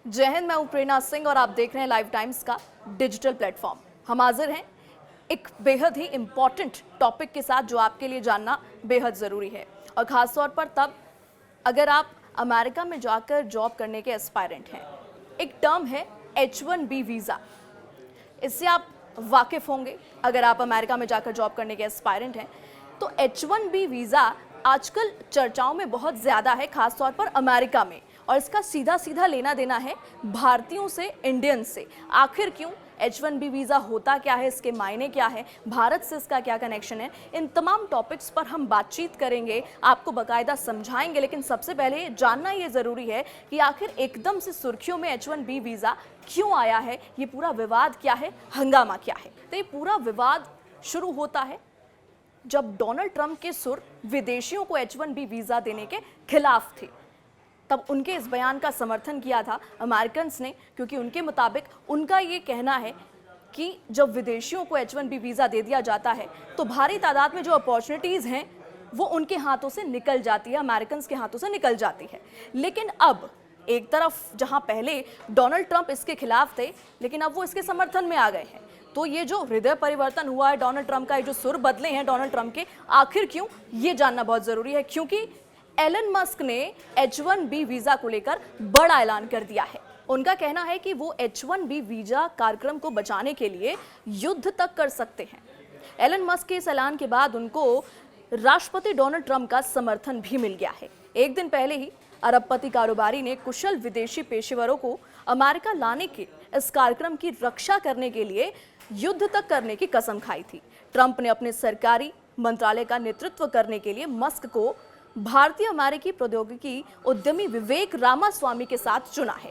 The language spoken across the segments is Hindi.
जय हिंद, मैं हूं प्रेरणा सिंह और आप देख रहे हैं लाइव टाइम्स का डिजिटल प्लेटफॉर्म। हम हाजिर हैं एक बेहद ही इंपॉर्टेंट टॉपिक के साथ जो आपके लिए जानना बेहद ज़रूरी है, और ख़ास तौर पर तब अगर आप अमेरिका में जाकर जॉब करने के एस्पायरेंट हैं। एक टर्म है H1B वीज़ा। इससे आप वाकिफ़ होंगे अगर आप अमेरिका में जाकर जॉब करने के एस्पायरेंट हैं। तो H1B वीज़ा आजकल चर्चाओं में बहुत ज़्यादा है, ख़ास तौर पर अमेरिका में, और इसका सीधा सीधा लेना देना है भारतीयों से, इंडियंस से। आखिर क्यों H1B वीज़ा होता क्या है, इसके मायने क्या है, भारत से इसका क्या कनेक्शन है, इन तमाम टॉपिक्स पर हम बातचीत करेंगे, आपको बाकायदा समझाएंगे। लेकिन सबसे पहले जानना ये ज़रूरी है कि आखिर एकदम से सुर्खियों में H1B वीज़ा क्यों आया है, ये पूरा विवाद क्या है, हंगामा क्या है। तो ये पूरा विवाद शुरू होता है जब डोनाल्ड ट्रंप के सुर विदेशियों को H1B वीज़ा देने के खिलाफ थे। तब उनके इस बयान का समर्थन किया था अमेरिकन्स ने, क्योंकि उनके मुताबिक उनका ये कहना है कि जब विदेशियों को H1B वीज़ा दे दिया जाता है तो भारी तादाद में जो अपॉर्चुनिटीज़ हैं वो उनके हाथों से निकल जाती है, अमेरिकन्स के हाथों से निकल जाती है। लेकिन अब एक तरफ जहां पहले डोनाल्ड ट्रंप इसके खिलाफ थे, लेकिन अब वो इसके समर्थन में आ गए हैं। तो ये जो हृदय परिवर्तन हुआ है डोनाल्ड ट्रंप का, ये जो सुर बदले हैं डोनाल्ड ट्रंप के, आखिर क्यों, ये जानना बहुत ज़रूरी है। क्योंकि एलन मस्क ने H1B वीज़ा को लेकर बड़ा ऐलान कर दिया है। उनका कहना है कि वो H1B वीज़ा कार्यक्रम को बचाने के लिए युद्ध तक कर सकते हैं। एलन मस्क के इस ऐलान के बाद उनको राष्ट्रपति डोनाल्ड ट्रंप का समर्थन भी मिल गया है। एक दिन पहले ही अरबपति कारोबारी ने कुशल विदेशी पेशेवरों को अमेरिका लाने के इस कार्यक्रम की रक्षा करने के लिए युद्ध तक करने की कसम खाई थी। ट्रंप ने अपने सरकारी मंत्रालय का नेतृत्व करने के लिए मस्क को भारतीय अमेरिकी प्रौद्योगिकी उद्यमी विवेक रामास्वामी के साथ चुना है।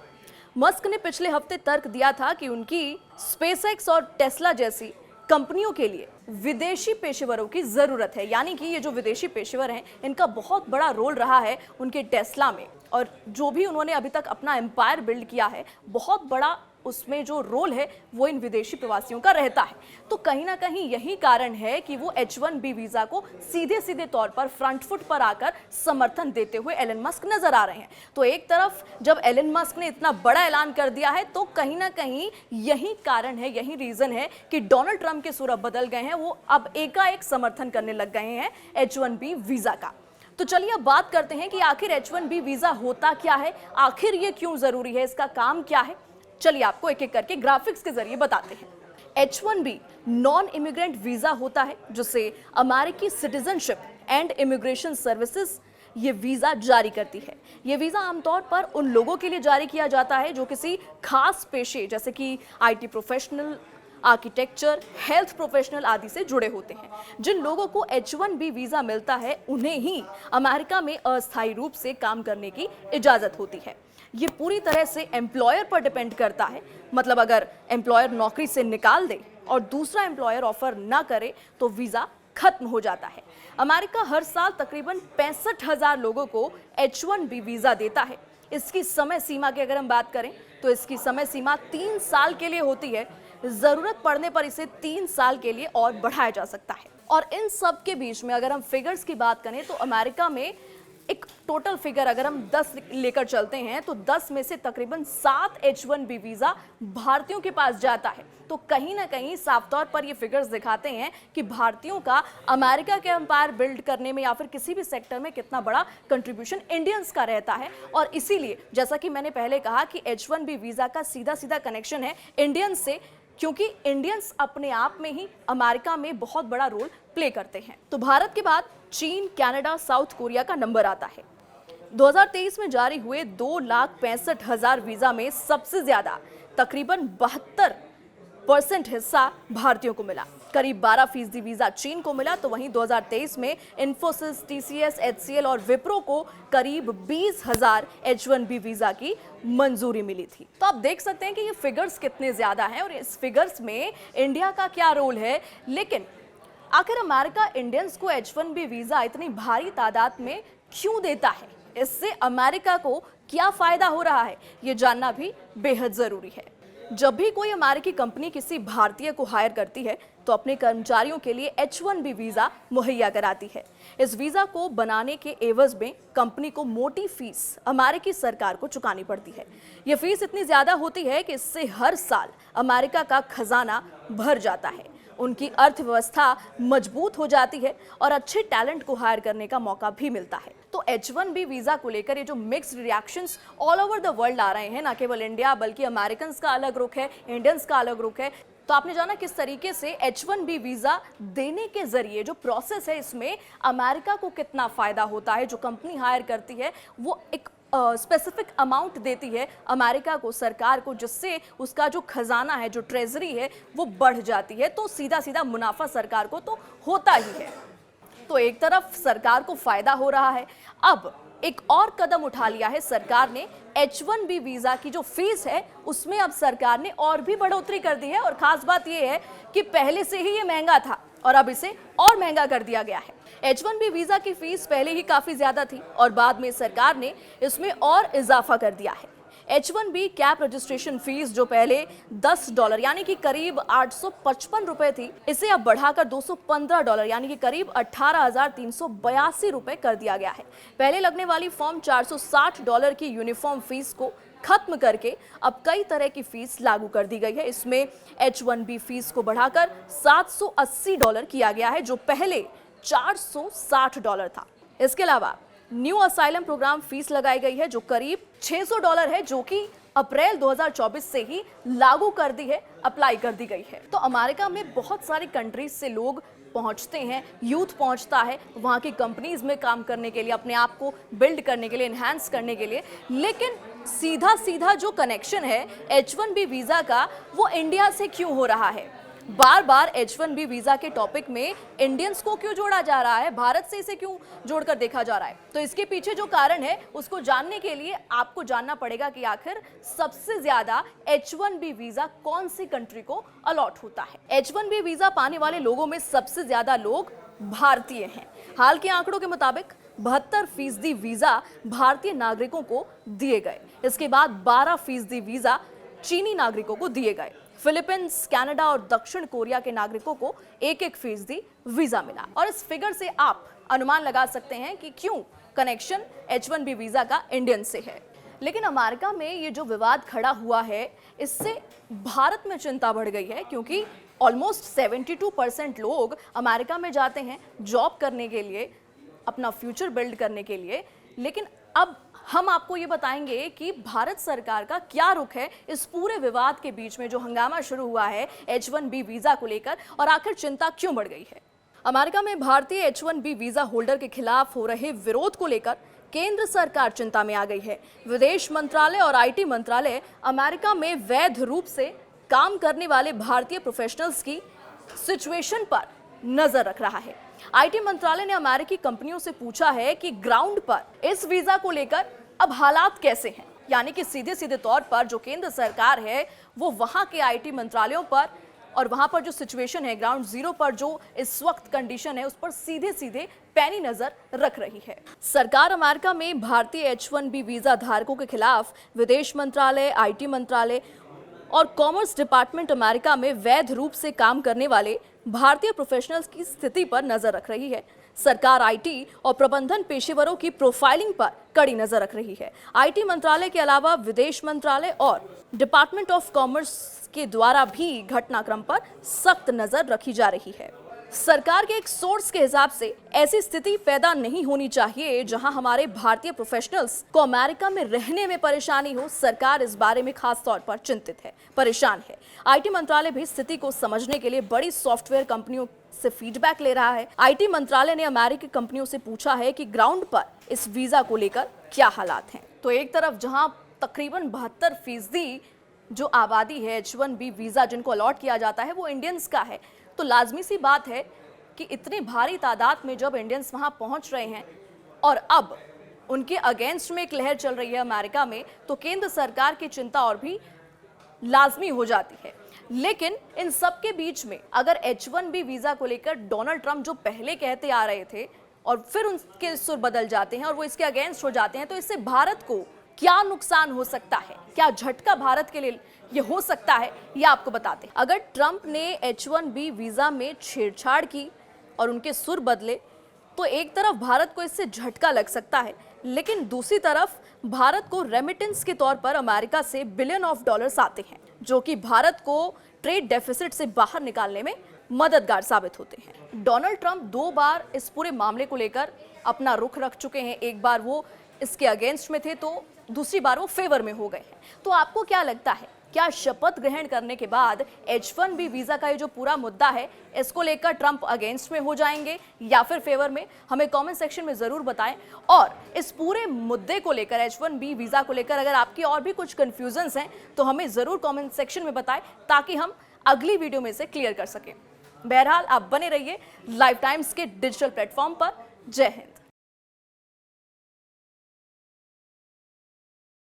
मस्क ने पिछले हफ्ते तर्क दिया था कि उनकी स्पेसएक्स और टेस्ला जैसी कंपनियों के लिए विदेशी पेशेवरों की जरूरत है। यानी कि ये जो विदेशी पेशेवर हैं, इनका बहुत बड़ा रोल रहा है उनके टेस्ला में, और जो भी उन्होंने अभी तक अपना एम्पायर बिल्ड किया है, बहुत बड़ा उसमें जो रोल है वो इन विदेशी प्रवासियों का रहता है। तो कहीं ना कहीं यही कारण है कि वो H1B वीज़ा को सीधे सीधे तौर पर फ्रंट फुट पर आकर समर्थन देते हुए एलन मस्क नजर आ रहे हैं। तो एक तरफ जब एलन मस्क ने इतना बड़ा ऐलान कर दिया है, तो कहीं ना कहीं यही कारण है, यही रीजन है कि डोनाल्ड ट्रंप के सुर अब बदल गए हैं। वो अब एकाएक समर्थन करने लग गए हैं H1B वीज़ा का। तो चलिए अब बात करते हैं कि आखिर H1B वीज़ा होता क्या है, आखिर ये क्यों ज़रूरी है, इसका काम क्या है। चलिए आपको एक एक करके ग्राफिक्स के जरिए बताते हैं। H1B नॉन इमिग्रेंट वीज़ा होता है, जिसे अमेरिकी सिटीजनशिप एंड इमिग्रेशन सर्विसेज ये वीज़ा जारी करती है। ये वीज़ा आमतौर पर उन लोगों के लिए जारी किया जाता है जो किसी खास पेशे जैसे कि IT professional, architecture, health professional आदि से जुड़े होते हैं। जिन लोगों को H1B वीज़ा मिलता है उन्हें ही अमेरिका में अस्थायी रूप से काम करने की इजाज़त होती है। ये पूरी तरह से एम्प्लॉयर पर डिपेंड करता है। मतलब अगर एम्प्लॉयर नौकरी से निकाल दे और दूसरा एम्प्लॉयर ऑफर ना करे तो वीज़ा खत्म हो जाता है। अमेरिका हर साल तकरीबन 65,000 लोगों को H1B वीज़ा देता है। इसकी समय सीमा की अगर हम बात करें तो इसकी समय सीमा 3 साल के लिए होती है। ज़रूरत पड़ने पर इसे 3 साल के लिए और बढ़ाया जा सकता है। और इन सब के बीच में अगर हम फिगर्स की बात करें तो अमेरिका में एक टोटल फिगर अगर हम 10 लेकर चलते हैं तो 10 में से तकरीबन 7 H1B वीज़ा भारतीयों के पास जाता है। तो कहीं ना कहीं साफ तौर पर ये फिगर्स दिखाते हैं कि भारतीयों का अमेरिका के एम्पायर बिल्ड करने में या फिर किसी भी सेक्टर में कितना बड़ा कंट्रीब्यूशन इंडियंस का रहता है। और इसीलिए जैसा कि मैंने पहले कहा कि H1B वीज़ा का सीधा सीधा कनेक्शन है इंडियंस से, क्योंकि इंडियंस अपने आप में ही अमेरिका में बहुत बड़ा रोल प्ले करते हैं। तो भारत के बाद चीन, कनाडा, साउथ कोरिया का नंबर आता है। 2023 में जारी हुए 2,65,000 वीज़ा में सबसे ज़्यादा तकरीबन 72% हिस्सा भारतीयों को मिला। करीब 12% वीज़ा चीन को मिला। तो वहीं 2023 में इन्फोसिस, TCS, HCL और विप्रो को करीब 20,000 H1B वीज़ा की मंजूरी मिली थी। तो आप देख सकते हैं कि ये फिगर्स कितने ज़्यादा हैं और इस फिगर्स में इंडिया का क्या रोल है। लेकिन आखिर अमेरिका इंडियंस को H1B वीज़ा इतनी भारी तादाद में क्यों देता है, इससे अमेरिका को क्या फ़ायदा हो रहा है, ये जानना भी बेहद ज़रूरी है। जब भी कोई अमेरिकी कंपनी किसी भारतीय को हायर करती है तो अपने कर्मचारियों के लिए H-1B वीजा मुहैया कराती है। इस वीजा को बनाने के एवज में कंपनी को मोटी फीस अमेरिकी सरकार को चुकानी पड़ती है। यह फीस इतनी ज्यादा होती है कि इससे हर साल अमेरिका का खजाना भर जाता है, उनकी अर्थव्यवस्था मजबूत हो जाती है और अच्छे टैलेंट को हायर करने का मौका भी मिलता है। तो H-1B वीजा को लेकर ये जो mixed reactions all over the world आ रहे हैं, ना केवल इंडिया बल्कि अमेरिकन्स का अलग रुख है, इंडियंस का अलग रुख है। तो आपने जाना किस तरीके से H-1B वीजा देने के जरिए जो प्रोसेस है इसमें अमेरिका को कितना फायदा होता है। जो कंपनी हायर करती है वो एक स्पेसिफिक अमाउंट देती है अमेरिका को, सरकार को, जिससे उसका जो खजाना है, जो ट्रेजरी है, वो बढ़ जाती है। तो सीधा सीधा मुनाफा सरकार को तो होता ही है। तो एक तरफ सरकार को फायदा हो रहा है, अब एक और कदम उठा लिया है सरकार ने। H-1B वीजा की जो फीस है उसमें अब सरकार ने और भी बढ़ोतरी कर दी है। और खास बात यह है कि पहले से ही ये महंगा था और अब इसे और महंगा कर दिया गया है। H-1B वीजा की फीस पहले ही काफी ज्यादा थी और बाद में सरकार ने इसमें और इजाफा कर दिया है। H-1B कैप रजिस्ट्रेशन फीस जो पहले $10 यानी कि करीब 855 रुपए थी, इसे अब बढ़ाकर $215 यानी कि करीब 18,382 रुपए कर दिया गया है। पहले लगने वाली फॉर्म $460 की यूनिफॉर्म फीस को खत्म करके अब कई तरह की फीस लागू कर दी गई है। इसमें H-1B फीस को बढ़ाकर $780 किया गया है, जो पहले $460 था। इसके अलावा न्यू असाइलम प्रोग्राम फीस लगाई गई है जो करीब $600 है, जो कि अप्रैल 2024 से ही लागू कर दी है, अप्लाई कर दी गई है। तो अमेरिका में बहुत सारी कंट्रीज से लोग पहुंचते हैं, यूथ पहुंचता है वहां की कंपनीज में काम करने के लिए, अपने आप को बिल्ड करने के लिए, एनहांस करने के लिए। लेकिन सीधा सीधा जो कनेक्शन है H-1B वीजा का, वो इंडिया से क्यों हो रहा है? बार बार H-1B वीजा के टॉपिक में इंडियंस को क्यों जोड़ा जा रहा है, भारत से इसे क्यों जोड़कर देखा जा रहा है? तो इसके पीछे जो कारण है उसको जानने के लिए आपको जानना पड़ेगा कि आखिर सबसे ज्यादा H-1B वीजा कौन सी कंट्री को अलॉट होता है। H-1B वीजा पाने वाले लोगों में सबसे ज्यादा लोग भारतीय हैं। हाल के आंकड़ों के मुताबिक 72% वीजा भारतीय नागरिकों को दिए गए। इसके बाद 12% वीजा चीनी नागरिकों को दिए गए। फिलीपींस, कनाडा और दक्षिण कोरिया के नागरिकों को 1-1% वीजा मिला। और इस फिगर से आप अनुमान लगा सकते हैं कि क्यों कनेक्शन H-1B वीजा का इंडियन से है। लेकिन अमेरिका में ये जो विवाद खड़ा हुआ है, इससे भारत में चिंता बढ़ गई है, क्योंकि ऑलमोस्ट 72% लोग अमेरिका में जाते हैं जॉब करने के लिए, अपना फ्यूचर बिल्ड करने के लिए। लेकिन अब हम आपको ये बताएंगे कि भारत सरकार का क्या रुख है इस पूरे विवाद के बीच में जो हंगामा शुरू हुआ है H-1B वीजा को लेकर, और आखिर चिंता क्यों बढ़ गई है। अमेरिका में भारतीय H-1B वीजा होल्डर के खिलाफ हो रहे विरोध को लेकर केंद्र सरकार चिंता में आ गई है। विदेश मंत्रालय और IT मंत्रालय अमेरिका में वैध रूप से काम करने वाले भारतीय प्रोफेशनल्स की सिचुएशन पर नजर रख रहा है। IT मंत्रालय ने अमेरिकी कंपनियों से पूछा है कि ग्राउंड पर इस वीजा को लेकर अब हालात कैसे हैं, यानी कि सीधे सीधे तौर पर जो केंद्र सरकार है वो वहां के IT मंत्रालयों पर और वहां पर जो सिचुएशन है ग्राउंड जीरो पर, जो इस वक्त कंडीशन है, उस पर सीधे सीधे पैनी नजर रख रही है। सरकार अमेरिका में भारतीय H-1B वीजा धारकों के खिलाफ विदेश मंत्रालय, IT मंत्रालय और कॉमर्स डिपार्टमेंट अमेरिका में वैध रूप से काम करने वाले भारतीय प्रोफेशनल्स की स्थिति पर नजर रख रही है। सरकार IT और प्रबंधन पेशेवरों की प्रोफाइलिंग पर कड़ी नजर रख रही है। IT मंत्रालय के अलावा विदेश मंत्रालय और डिपार्टमेंट ऑफ कॉमर्स के द्वारा भी घटनाक्रम पर सख्त नजर रखी जा रही है। सरकार के एक सोर्स के हिसाब से ऐसी स्थिति पैदा नहीं होनी चाहिए जहां हमारे भारतीय प्रोफेशनल्स को अमेरिका में रहने में परेशानी हो। सरकार इस बारे में खास तौर पर चिंतित है, परेशान है। IT मंत्रालय भी स्थिति को समझने के लिए बड़ी सॉफ्टवेयर कंपनियों से फीडबैक ले रहा है। IT मंत्रालय ने अमेरिकी कंपनियों से पूछा है कि ग्राउंड पर इस वीजा को लेकर क्या हालात हैं। तो एक तरफ जहां तकरीबन 72% जो आबादी है H-1B वीजा जिनको अलॉट किया जाता है वो इंडियंस का है, तो लाजमी सी बात है कि इतनी भारी तादाद में जब इंडियंस वहां पहुंच रहे हैं और अब उनके अगेंस्ट में एक लहर चल रही है अमेरिका में, तो केंद्र सरकार की चिंता और भी लाजमी हो जाती है। लेकिन इन सब के बीच में अगर H-1B वीजा को लेकर डोनाल्ड ट्रंप जो पहले कहते आ रहे थे और फिर उनके सुर बदल जाते हैं और वो इसके अगेंस्ट हो जाते हैं, तो इससे भारत को क्या नुकसान हो सकता है, क्या झटका भारत के लिए ये हो सकता है, ये आपको बताते हैं। अगर ट्रंप ने H1B वीजा में छेड़छाड़ की और उनके सुर बदले तो एक तरफ भारत को इससे झटका लग सकता है, लेकिन दूसरी तरफ भारत को रेमिटेंस के तौर पर अमेरिका से बिलियन ऑफ डॉलर्स आते हैं, जो कि भारत को ट्रेड डेफिसिट से बाहर निकालने में मददगार साबित होते हैं। डोनाल्ड ट्रंप 2 बार इस पूरे मामले को लेकर अपना रुख रख चुके हैं। एक बार वो इसके अगेंस्ट में थे तो दूसरी बार वो फेवर में हो गए हैं। तो आपको क्या लगता है, क्या शपथ ग्रहण करने के बाद H1B वीजा का ये जो पूरा मुद्दा है इसको लेकर ट्रंप अगेंस्ट में हो जाएंगे या फिर फेवर में? हमें कमेंट सेक्शन में जरूर बताएं। और इस पूरे मुद्दे को लेकर, H1B वीजा को लेकर अगर आपकी और भी कुछ कंफ्यूजन्स हैं तो हमें जरूर कमेंट सेक्शन में बताएं, ताकि हम अगली वीडियो में से क्लियर कर सकें। बहरहाल आप बने रहिए लाइव टाइम्स के डिजिटल प्लेटफॉर्म पर। जय हिंद।